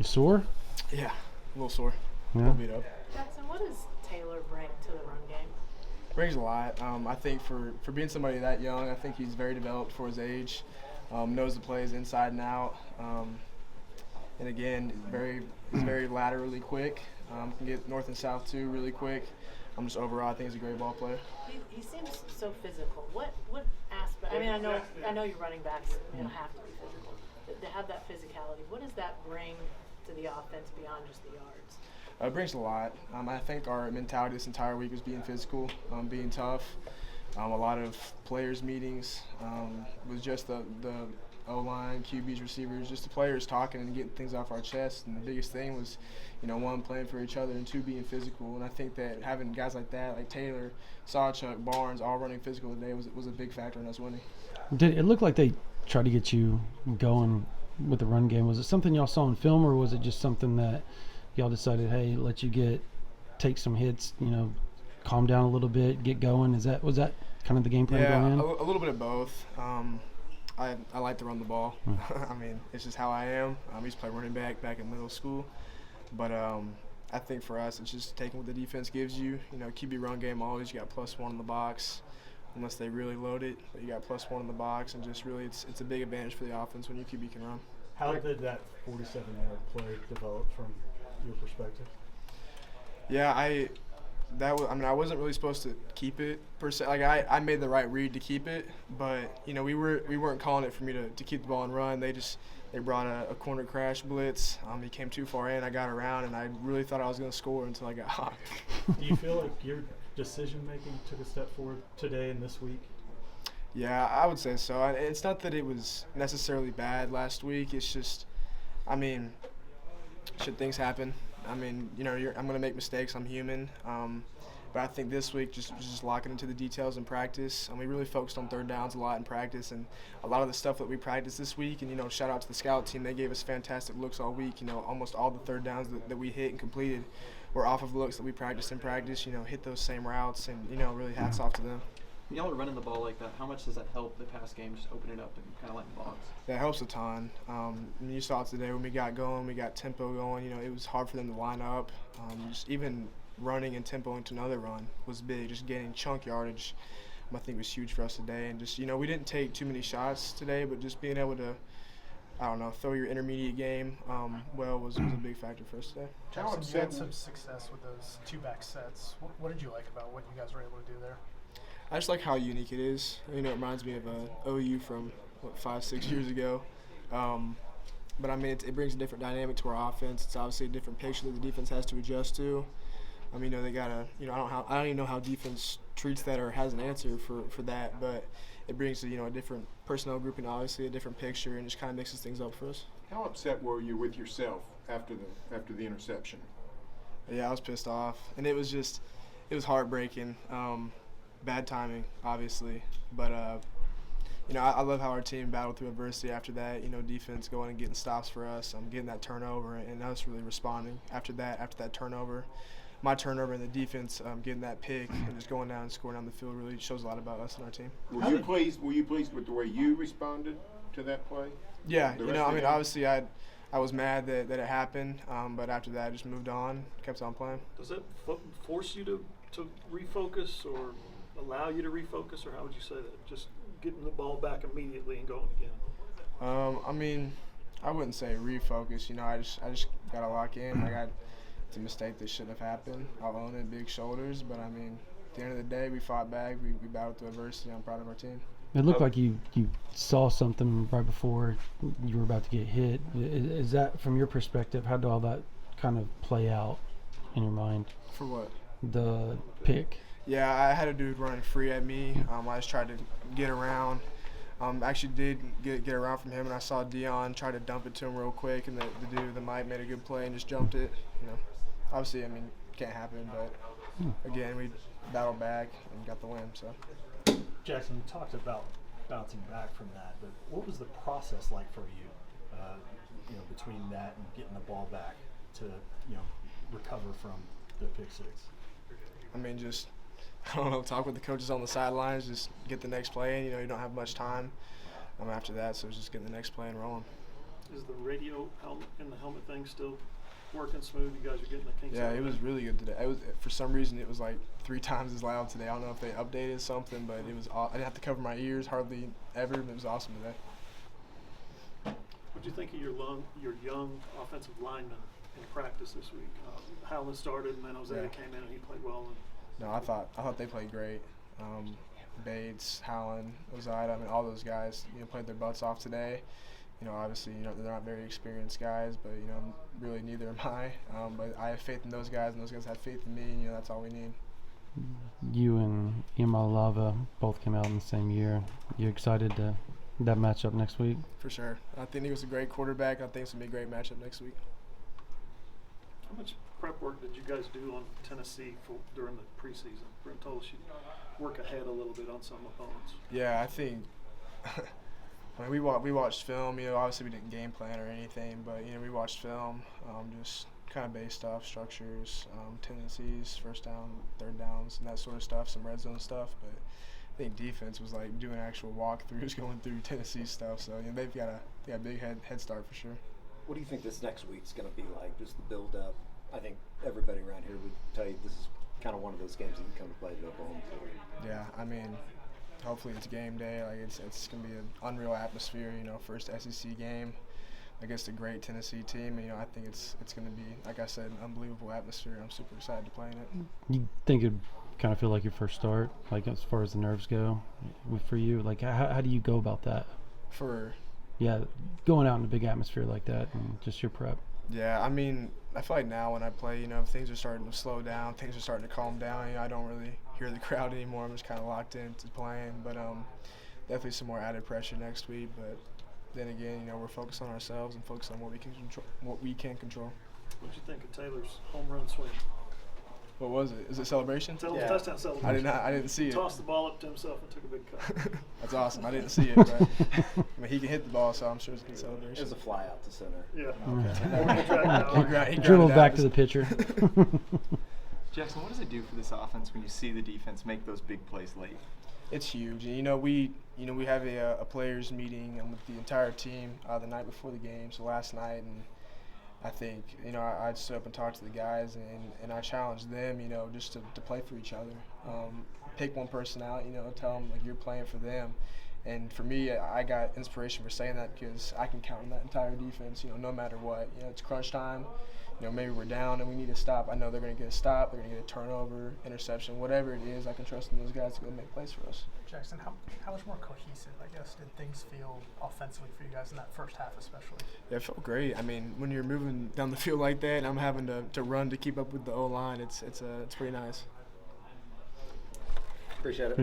You sore? Yeah, a little sore, a Yeah. little beat up. Jackson, what does Taylor bring to the run game? Brings a lot. I think for being somebody that young, I think he's very developed for his age. Knows the plays inside and out. And again, he's very laterally quick. Can get north and south too really quick. Just overall, I think he's a great ball player. He seems so physical. What aspect? I mean, I know your running backs have to be physical. To have that physicality, what does that bring to the offense beyond just the yards? It brings a lot. I think our mentality this entire week was being physical, being tough. A lot of players' meetings was just the O-line, QBs, receivers, just the players talking and getting things off our chest. And the biggest thing was, one, playing for each other, and two, being physical. And I think that having guys like that, like Taylor, Sawchuck, Barnes, all running physical today was a big factor in us winning. Did it look like they tried to get you going with the run game? Was it something y'all saw in film, or was it just something that y'all decided, hey, let you take some hits, calm down a little bit, get going? Was that kind of the game plan going in? Yeah, a little bit of both. I like to run the ball. I mean, it's just how I am. I used to play running back in middle school. But I think for us, it's just taking what the defense gives you. QB run game always, you got +1 in the box. Unless they really load it, but you got +1 in the box, and just really it's a big advantage for the offense when your QB can run. How did that 47-yard play develop from your perspective? Yeah, I wasn't really supposed to keep it per se. Like I made the right read to keep it, but we weren't calling it for me to keep the ball and run. They brought a corner crash blitz. He came too far in. I got around, and I really thought I was going to score until I got hot. Do you feel like your decision-making took a step forward today and this week? Yeah, I would say so. It's not that it was necessarily bad last week. It's just, should things happen? I'm going to make mistakes. I'm human. But I think this week just locking into the details in practice. And we really focused on third downs a lot in practice, and a lot of the stuff that we practiced this week. And shout out to the scout team. They gave us fantastic looks all week. Almost all the third downs that we hit and completed were off of looks that we practiced in practice. Hit those same routes, and really hats off to them. When y'all are running the ball like that, how much does that help the pass game just open it up and kind of lighten the box? That helps a ton. You saw it today when we got going, we got tempo going. It was hard for them to line up. Just even running and tempoing to another run was big. Just getting chunk yardage, I think, was huge for us today. And just, we didn't take too many shots today, but just being able to, throw your intermediate game was a big factor for us today. Jackson, you had some success with those two-back sets. What did you like about what you guys were able to do there? I just like how unique it is. It reminds me of OU from 5-6 years ago. But it brings a different dynamic to our offense. It's obviously a different picture that the defense has to adjust to. They gotta. I don't even know how defense treats that or has an answer for that. But it brings a different personnel grouping, obviously a different picture, and just kind of mixes things up for us. How upset were you with yourself after the interception? Yeah, I was pissed off, and it was heartbreaking. Bad timing, obviously, but I love how our team battled through adversity after that. Defense going and getting stops for us, getting that turnover, and us really responding after that turnover. My turnover and the defense getting that pick and just going down and scoring on the field really shows a lot about us and our team. Were you pleased with the way you responded to that play? Yeah, obviously I was mad that it happened, but after that I just moved on, kept on playing. Does that force you to refocus or allow you to refocus, or how would you say that? Just getting the ball back immediately and going again? I wouldn't say refocus. I just gotta lock in. It's a mistake that shouldn't have happened. I'll own it, big shoulders. But at the end of the day, we fought back. We battled through adversity. I'm proud of our team. It looked like you saw something right before you were about to get hit. Is that, from your perspective, how did all that kind of play out in your mind? For what? The pick. Yeah, I had a dude running free at me. I just tried to get around. Actually did get around from him, and I saw Dion try to dump it to him real quick, and the dude, the Mike, made a good play and just jumped it. Obviously, can't happen, but again, we battled back and got the win. So, Jackson, you talked about bouncing back from that, but what was the process like for you? Between that and getting the ball back to recover from the pick six. Just talk with the coaches on the sidelines, just get the next play in. You don't have much time after that, so it's just getting the next play and rolling. Is the radio helmet and the helmet thing still working smooth? You guys are getting the kinks Yeah, out it of was really good today. For some reason, it was like 3 times as loud today. I don't know if they updated something, but it was. I didn't have to cover my ears hardly ever. It was awesome today. What'd you think of your young offensive lineman in practice this week? Howland started, and then Jose came in and he played well. No, I thought they played great. Bates, Howland, Ozida, I mean, all those guys, played their butts off today. Obviously, they're not very experienced guys, but really neither am I. But I have faith in those guys, and those guys have faith in me. And, that's all we need. You and Imalava both came out in the same year. You excited to that matchup next week? For sure. I think he was a great quarterback. I think it's gonna be a great matchup next week. How much prep work did you guys do on Tennessee during the preseason? Brent told us you work ahead a little bit on some opponents. Yeah, I think. I mean, we watched film. Obviously we didn't game plan or anything, but we watched film, just kind of based off structures, tendencies, first down, third downs, and that sort of stuff. Some red zone stuff, but I think defense was like doing actual walkthroughs, going through Tennessee stuff. So they've got a big head start for sure. What do you think this next week's going to be like? Just the build up. I think everybody around here would tell you this is kind of one of those games that you come to play to Oklahoma. Yeah, I mean, hopefully it's game day. Like it's gonna be an unreal atmosphere. First SEC game against a great Tennessee team. I think it's gonna be, like I said, an unbelievable atmosphere. I'm super excited to play in it. You think it'd kind of feel like your first start, like as far as the nerves go, for you? Like how do you go about that? Going out in a big atmosphere like that and just your prep. Yeah, I mean, I feel like now when I play, things are starting to slow down, things are starting to calm down. I don't really hear the crowd anymore. I'm just kind of locked into playing. But definitely some more added pressure next week. But then again, we're focused on ourselves and focused on what we can control. What'd you think of Taylor's home run swing? What was it? Is it celebration? Touchdown celebration. I didn't see it. Tossed the ball up to himself and took a big cut. That's awesome. I didn't see it, but I mean, he can hit the ball, so I'm sure it's a good celebration. It was a fly out to center. Yeah. He dribbled grounded back out. to the pitcher. Jackson, what does it do for this offense when you see the defense make those big plays late? It's huge. We have a players meeting with the entire team the night before the game, so last night, and I think I stood up and talked to the guys, and I challenged them, just to play for each other. Pick one person out, tell them like you're playing for them. And for me, I got inspiration for saying that because I can count on that entire defense, no matter what. It's crunch time. Maybe we're down and we need to stop. I know they're going to get a stop. They're going to get a turnover, interception, whatever it is. I can trust in those guys to go make plays for us. Jackson, how much more cohesive, I guess, did things feel offensively for you guys in that first half especially? Yeah, it felt great. I mean, when you're moving down the field like that and I'm having to run to keep up with the O-line, it's pretty nice. Appreciate it.